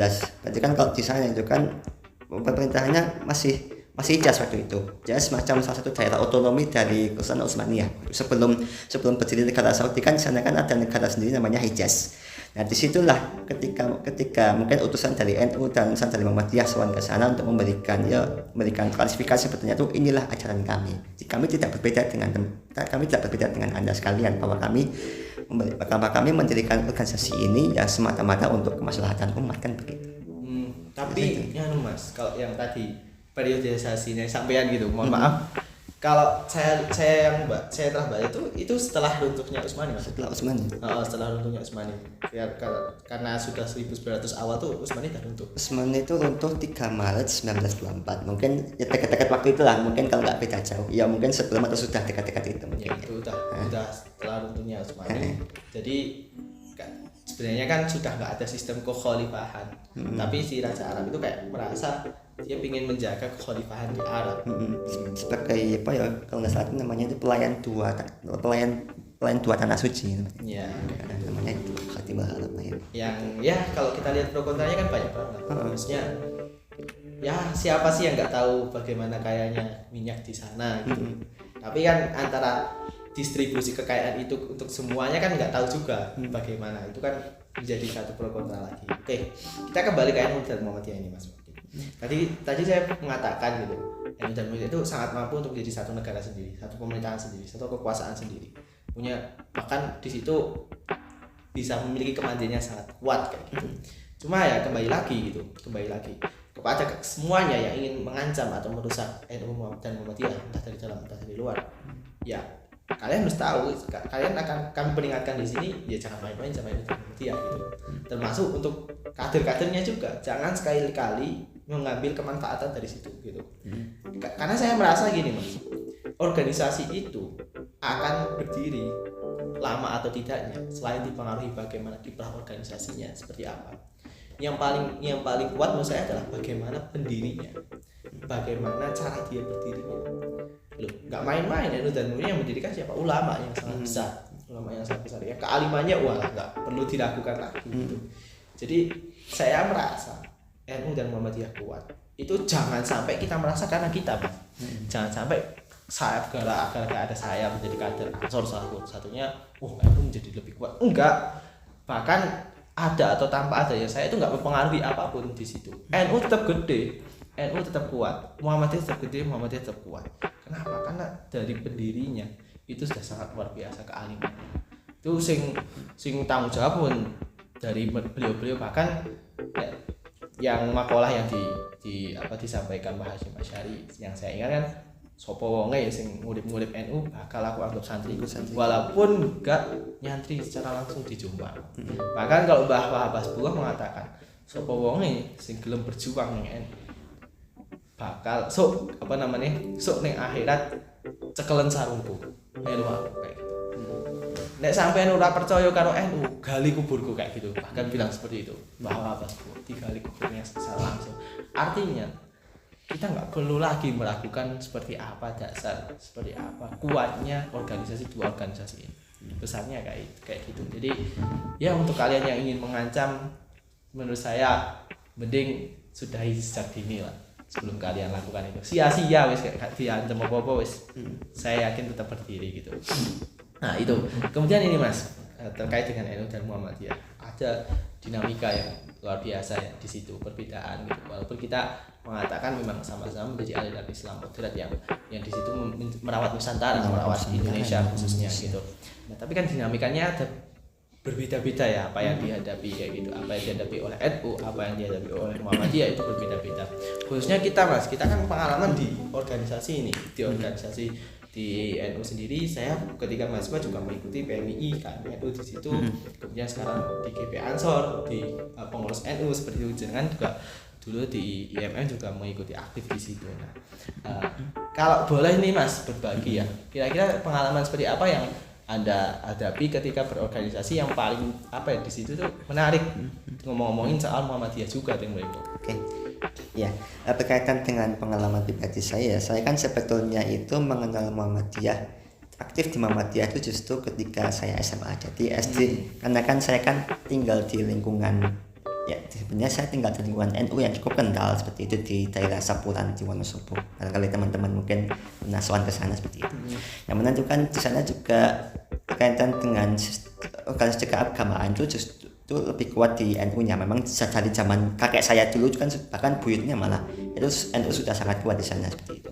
Berarti kan kalau di sana itu kan pemerintahannya masih Hijaz waktu itu. Jadi semacam salah satu daerah otonomi dari Kesultanan Utsmaniyah. Sebelum berdiri negara Saudi kan di sana kan ada negara sendiri namanya Hijaz. Nah disitulah ketika mungkin utusan dari NU dan utusan dari Muhammadiyah sowan ke sana untuk memberikan klasifikasi sebetulnya itu inilah ajaran kami. Kami tidak berbeda dengan Anda sekalian bahwa kami mendirikan organisasi ini ya semata-mata untuk kemaslahatan umat kan begitu. Tapi ya Mas, kalau yang tadi periodisasinya sampean gitu, mohon maaf. Kalau saya telah baca itu setelah runtuhnya Utsmani Mas. Setelah Utsmani. Setelah runtuhnya Utsmani. Ya, karena sudah 1900 awal tuh Utsmani dah runtuh. Utsmani itu runtuh 3 Maret 1924. Mungkin ya dekat-dekat waktu itulah, mungkin kalau nggak beda jauh. Ya mungkin sebelum atau sudah dekat-dekat itu mungkin. Ya, itu udah setelah runtuhnya Utsmani. Jadi sebenarnya kan sudah nggak ada sistem kekhalifahan, tapi si Raja Arab itu kayak merasa dia ingin menjaga kekhalifahan di Arab. Sebagai apa ya kalau nggak salah itu namanya itu pelayan dua tanah suci. Ya. Namanya itu Khatibul Arab ya. Yang ya kalau kita lihat pro kontranya kan banyak banget. Maksudnya ya siapa sih yang nggak tahu bagaimana kayanya minyak di sana gitu. Tapi kan antara distribusi kekayaan itu untuk semuanya kan nggak tahu juga bagaimana, itu kan menjadi satu pro kontra lagi. Oke, kita kembali ke NU dan Muhammadiyah ini Mas. Tadi saya mengatakan gitu, NU dan Muhammadiyah itu sangat mampu untuk menjadi satu negara sendiri, satu pemerintahan sendiri, satu kekuasaan sendiri, punya bahkan di situ bisa memiliki kemandirian sangat kuat kayak gitu. Cuma ya kembali lagi kepada semuanya yang ingin mengancam atau merusak NU dan Muhammadiyah entah dari dalam entah dari luar, ya kalian harus tahu, kalian kami peringatkan di sini ya jangan main-main sama NU dan Muhammadiyah gitu. Termasuk untuk kader-kadernya juga, jangan sekali-kali mengambil kemanfaatan dari situ gitu. Karena saya merasa gini Mas, organisasi itu akan berdiri lama atau tidaknya selain dipengaruhi bagaimana kiprah organisasinya seperti apa. Yang paling kuat menurut saya adalah bagaimana pendirinya, bagaimana cara dia berdirinya. Loh, nggak main-main NU dan Muhammadiyah yang mendirikan siapa? Ulama yang sangat besar, ya kealimannya nggak perlu diragukan lagi gitu. Jadi saya merasa NU dan Muhammadiyah kuat itu jangan sampai kita merasa karena kita Mas. Jangan sampai saya agar ada saya menjadi kader Ansor salah satunya NU menjadi lebih kuat. Enggak, bahkan ada atau tanpa ada ya saya itu nggak mempengaruhi apapun di situ. NU tetap gede, NU tetap kuat, Muhammadiyah tetap gede, Muhammadiyah tetap kuat. Kenapa? Karena dari pendirinya itu sudah sangat luar biasa kealimannya. Itu sing tanggung jawab pun dari beliau bahkan ya, yang makalah yang disampaikan Mbah Hasyim Asy'ari yang saya ingat kan sopo wonge sing ngurip-ngurip NU bakal aku anggap santri walaupun enggak nyantri secara langsung di Jombang. Bahkan kalau Mbah Wahab Hasbulah mengatakan sopo wonge sing gelem berjuang ning NU bakal sok ning akhirat cekelen sarungku. Melu aku kayak gitu. Nek sampean ora percaya karo NU, gali kuburku kayak gitu. Bahkan bilang seperti itu. Mbah Wahab Hasbulah digali kuburnya secara langsung. Artinya kita nggak perlu lagi meragukan seperti apa dasar, seperti apa kuatnya dua organisasi ini. Besarnya kayak gitu. Jadi ya untuk kalian yang ingin mengancam, menurut saya mending sudahi sejak dini lah sebelum kalian lakukan itu. Sia-sia wis kayak diancam apa-apa wis. Saya yakin tetap berdiri gitu. Nah itu. Kemudian ini Mas, terkait dengan NU dan Muhammadiyah ada dinamika yang luar biasa ya di situ perbedaan gitu. Walaupun kita mengatakan memang sama-sama menjadi aliran Islam moderat yang di situ merawat Nusantara, merawat Indonesia khususnya gitu. Nah, tapi kan dinamikanya ada berbeda-beda ya, apa yang dihadapi kayak gitu, apa yang dihadapi oleh NU, apa yang dihadapi oleh Muhammadiyah itu berbeda-beda. Khususnya kita Mas, kita kan pengalaman di organisasi ini, di organisasi di NU sendiri. Saya ketika mahasiswa juga mengikuti PMII kan, NU di situ, kemudian sekarang di GP Ansor, di pengurus NU seperti itu, jangan juga dulu di IMM juga mengikuti aktif di situ. Nah, kalau boleh nih Mas berbagi ya, kira-kira pengalaman seperti apa yang Anda hadapi ketika berorganisasi yang paling apa ya di situ tuh menarik, ngomong-ngomongin soal Muhammadiyah juga tuh mereka. Oke. Ya, berkaitan dengan pengalaman pribadi saya kan sebetulnya itu mengenal Muhammadiyah, aktif di Muhammadiyah itu justru ketika saya SMA. Jadi SD, karena kan saya kan tinggal di lingkungan, ya sebenarnya saya tinggal di lingkungan NU yang cukup kental seperti itu di daerah Sapuran di Wonosobo. Barangkali teman-teman mungkin pernah sowan ke sana seperti itu. Yang mana juga kan di sana juga berkaitan dengan organisasi keagamaan itu justru itu lebih kuat di NU-nya. Memang dari zaman kakek saya dulu kan bahkan buyutnya malah itu NU sudah sangat kuat di sana seperti itu.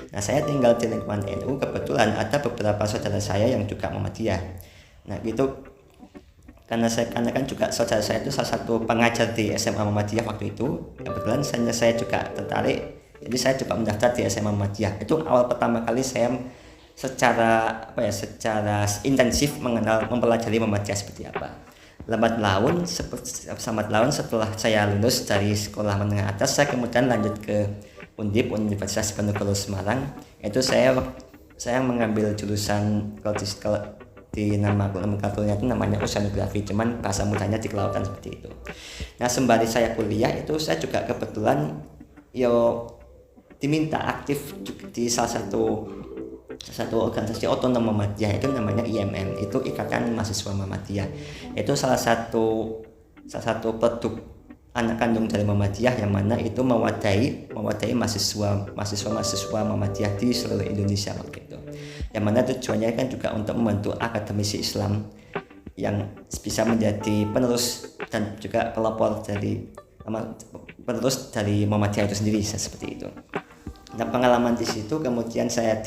Nah, saya tinggal di lingkungan NU, kebetulan ada beberapa saudara saya yang juga Muhammadiyah. Nah, gitu karena kan juga saudara saya itu salah satu pengajar di SMA Muhammadiyah waktu itu. Kebetulan saya juga tertarik, jadi saya coba mendaftar di SMA Muhammadiyah. Itu awal pertama kali saya secara intensif mempelajari Muhammadiyah seperti apa. Lambat laun setelah saya lulus dari sekolah menengah atas, saya kemudian lanjut ke Undip, Universitas Diponegoro Semarang. Itu saya mengambil jurusan kalau di nama nomenklaturnya itu namanya oceanografi, cuman bahasa mudahnya di kelautan seperti itu. Nah, sembari saya kuliah itu saya juga kebetulan diminta aktif di salah satu organisasi otonom Muhammadiyah, itu namanya IMM, itu Ikatan Mahasiswa Muhammadiyah. Itu salah satu produk anak kandung dari Muhammadiyah yang mana itu mewadahi mahasiswa Muhammadiyah di seluruh Indonesia waktu itu. Yang mana tujuannya kan juga untuk membantu akademisi Islam yang bisa menjadi penerus dan juga pelopor dari Muhammadiyah itu sendiri seperti itu. Nah, pengalaman di situ kemudian saya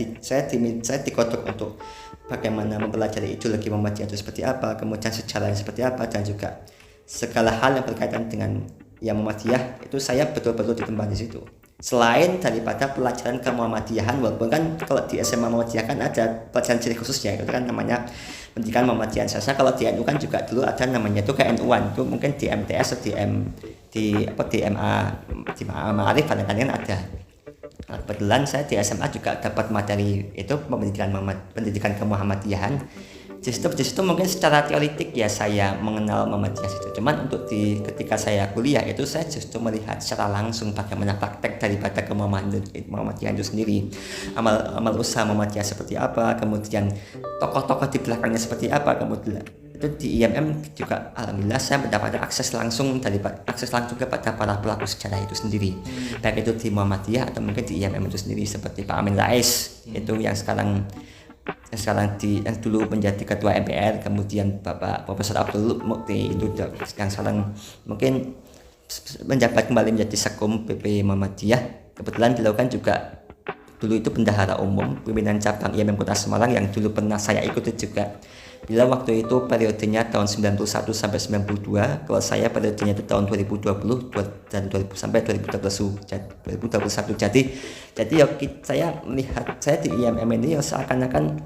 digodok untuk bagaimana mempelajari ideologi Muhammadiyah itu seperti apa, kemudian sejarahnya seperti apa, dan juga segala hal yang berkaitan dengan Muhammadiyah itu saya betul-betul ditempa di situ. Selain daripada pelajaran kemuhammadiyahan, walaupun kan kalau di SMA Muhammadiyah kan ada pelajaran ciri khususnya, itu kan namanya pendidikan Muhammadiyahan. Saya kalau di NU kan juga dulu ada namanya itu KNU-an, itu mungkin di MTS atau di MA Ma'arif kadang-kadang ada. Nah, kebetulan saya di SMA juga dapat materi itu pendidikan kemuhammadiyahan. Di situ mungkin secara teoritik ya saya mengenal Muhammadiyah itu. Cuman untuk ketika saya kuliah itu saya justru melihat secara langsung bagaimana praktek daripada kemuhammadiyahan itu sendiri. Amal usaha Muhammadiyah seperti apa, kemudian tokoh-tokoh di belakangnya seperti apa, kemudian itu di IMM juga alhamdulillah saya mendapatkan akses langsung kepada para pelaku sejarah itu sendiri, baik itu di Muhammadiyah atau mungkin di IMM itu sendiri, seperti Pak Amin Rais itu yang sekarang yang dulu menjadi ketua MPR, kemudian Bapak Profesor Abdul Mukti itu yang sekarang mungkin menjabat kembali menjadi Sekum PP Muhammadiyah. Kebetulan beliau kan juga dulu itu bendahara umum pimpinan cabang IMM Kota Semarang yang dulu pernah saya ikuti juga. Bila waktu itu periodenya tahun 91 sampai 92, kalau saya periodenya itu tahun 2020 dan sampai 2021. Jadi saya melihat saya di IMM ini seakan-akan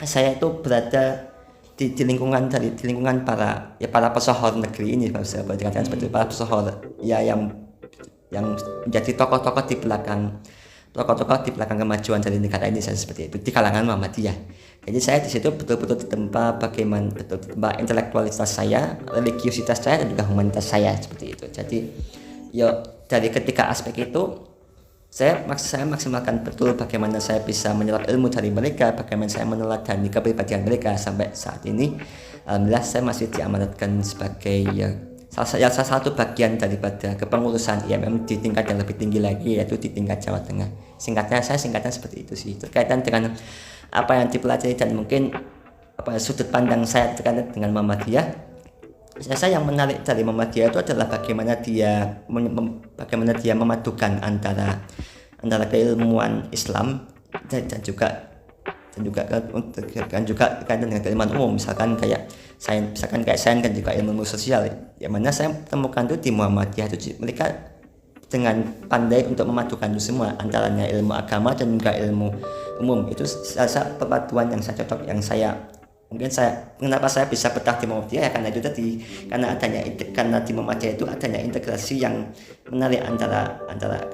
saya itu berada di lingkungan para pesohor negeri ini, kalau saya dikatakan seperti para pesohor ya yang menjadi tokoh-tokoh di belakang kemajuan dari negara ini, seperti itu di kalangan Muhammadiyah. Jadi saya di situ betul-betul ditempa intelektualitas saya, religiusitas saya, dan juga humanitas saya seperti itu. Jadi dari ketiga aspek itu saya maksimalkan betul bagaimana saya bisa menyerap ilmu dari mereka, bagaimana saya meneladani kepribadian mereka. Sampai saat ini alhamdulillah saya masih diamanatkan sebagai salah satu bagian daripada kepengurusan IMM di tingkat yang lebih tinggi lagi, yaitu di tingkat Jawa Tengah. Singkatnya seperti itu sih, terkaitan dengan apa yang dipelajari dan mungkin sudut pandang saya terkait dengan Muhammadiyah. Saya yang menarik dari Muhammadiyah itu adalah bagaimana dia memadukan antara keilmuan Islam dan juga kaitan dengan keilmuan umum, misalkan kayak sains dan juga ilmu sosial. Yang mana saya temukan itu di Muhammadiyah itu mereka dengan pandai untuk memadukan itu semua, antaranya ilmu agama dan juga ilmu umum. Itu salah perpaduan yang saya cocok, kenapa saya bisa betah di Muhammadiyah ya karena itu tadi, karena di Muhammadiyah itu adanya integrasi yang menarik antara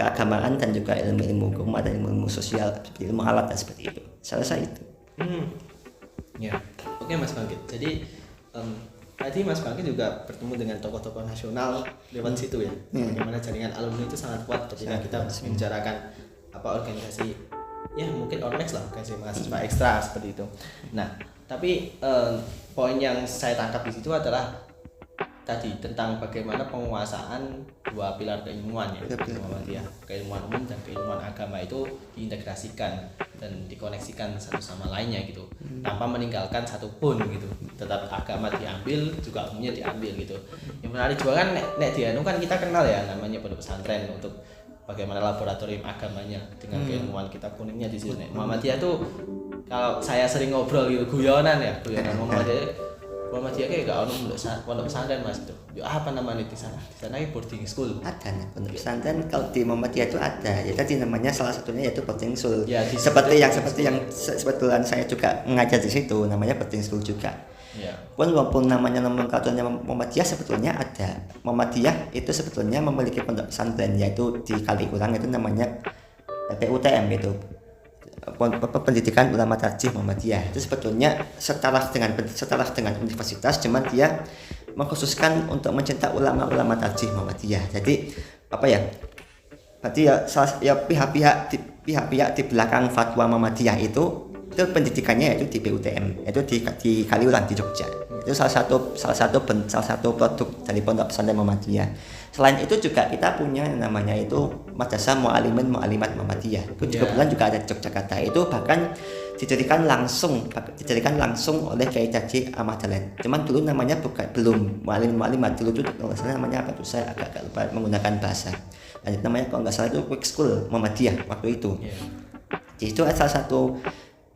keagamaan dan juga ilmu agama dan ilmu sosial seperti ilmu alat dan seperti itu. Saya rasa itu. Ya, oke Mas Bangkit. Jadi tadi Mas Bangkit juga bertemu dengan tokoh-tokoh nasional lewat situ ya. Bagaimana jaringan alumni itu sangat kuat ketika kita membicarakan organisasi, ya mungkin ornex lah, organisasi mahasiswa ekstra seperti itu. Nah, tapi poin yang saya tangkap di situ adalah tadi tentang bagaimana penguasaan dua pilar keilmuan ya, keilmuan umum dan keilmuan agama itu diintegrasikan dan dikoneksikan satu sama lainnya gitu, tanpa meninggalkan satupun gitu. Tetap agama diambil, juga umumnya diambil gitu. Yang menarik juga kan nek dianu kan kita kenal ya namanya pondok pesantren untuk bagaimana laboratorium agamanya dengan keilmuan kitab kuningnya di sini. Muhammadiyah tuh kalau saya sering ngobrol gitu guyonan Muhammadiyah kayak gak ono pondok pesantren Mas itu. Yo apa namanya di sana? Di sana boarding school. Ada pondok pesantren kalau di Muhammadiyah itu ada. Ya tadi namanya salah satunya yaitu boarding school. Ya, seperti yang sebetulnya saya juga mengajar di situ, namanya boarding school juga. Ya. Walaupun namanya nomenklaturnya Muhammadiyah sebetulnya ada. Muhammadiyah itu sebetulnya memiliki pondok pesantren yaitu di Kaliurang itu namanya PUTM itu. Pendidikan Ulama Tarjih Muhammadiyah itu sebetulnya setara dengan universitas, cuman dia mengkhususkan untuk mencetak ulama-ulama tarjih Muhammadiyah. Jadi berarti pihak-pihak di belakang fatwa Muhammadiyah itu pendidikannya yaitu di PUTM, yaitu di Kaliurang di Jogja. Itu salah satu produk dari pondok pesantren Muhammadiyah. Selain itu juga kita punya namanya itu Madrasah Mu'alimin Mu'alimat Muhammadiyah. Itu kebetulan juga ada di Yogyakarta. Itu bahkan didirikan langsung oleh Kiai Haji Ahmad Dahlan. Cuman dulu namanya belum Mu'alimin Mu'alimat, dulu itu kalau nggak salah namanya apa tuh, saya agak lupa menggunakan bahasa. Dan namanya kalau nggak salah itu Quick School Muhammadiyah waktu itu. Jadi itu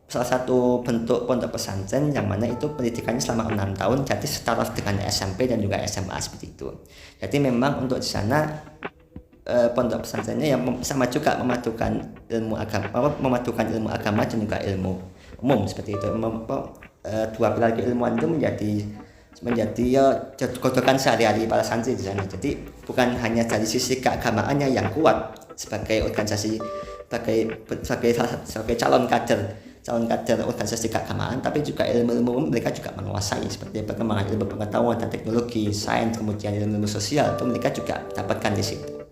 salah satu bentuk pondok pesantren yang mana itu pendidikannya selama 6 tahun, jadi setara dengan SMP dan juga SMA seperti itu. Jadi memang untuk di sana pondok pesantrennya yang sama juga memadukan ilmu agama dan juga ilmu umum seperti itu. Dua pilar keilmuan itu menjadi godokan sehari-hari para santri di sana. Jadi bukan hanya dari sisi keagamaannya yang kuat sebagai organisasi, sebagai calon kader organisasi keagamaan, tapi juga ilmu mereka juga menguasai seperti perkembangan ilmu pengetahuan dan teknologi, sains, kemudian ilmu sosial itu mereka juga dapatkan di situ.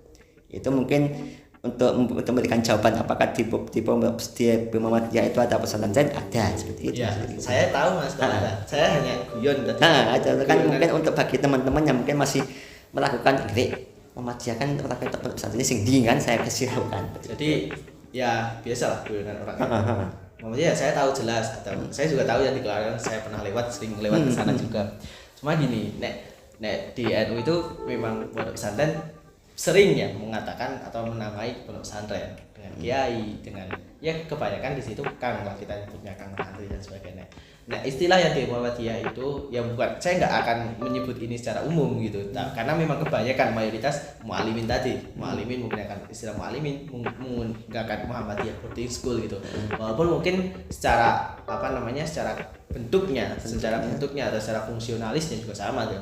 Itu mungkin untuk memberikan jawaban apakah di Muhammadiyah itu ada pesantren, ada seperti itu. Ya, saya tahu Mas, ada. Saya hanya guyon tadi. Ada kan mungkin untuk bagi teman-teman yang mungkin masih melakukan Muhammadiyah kan terkait pesantren sing di kan saya kasih tahu kan. Jadi ya biasalah guyonan orang. Maksudnya saya tahu jelas, atau saya juga tahu yang di Kaliurang, saya pernah sering lewat ke sana juga. Cuma gini, nek di NU itu memang pondok pesantren sering ya mengatakan atau menamai pondok pesantren dengan kiai, dengan ya kebanyakan di situ kang lah, kita nyebutnya kang santri dan sebagainya. Nah istilah yang di Muhammadiyah itu ya bukan, saya nggak akan menyebut ini secara umum gitu, karena memang kebanyakan mayoritas mu'alimin tadi, mu'alimin menggunakan istilah mu'alimin, menggunakan Muhammadiyah boarding school gitu. Walaupun mungkin secara secara bentuknya atau secara fungsionalisnya juga sama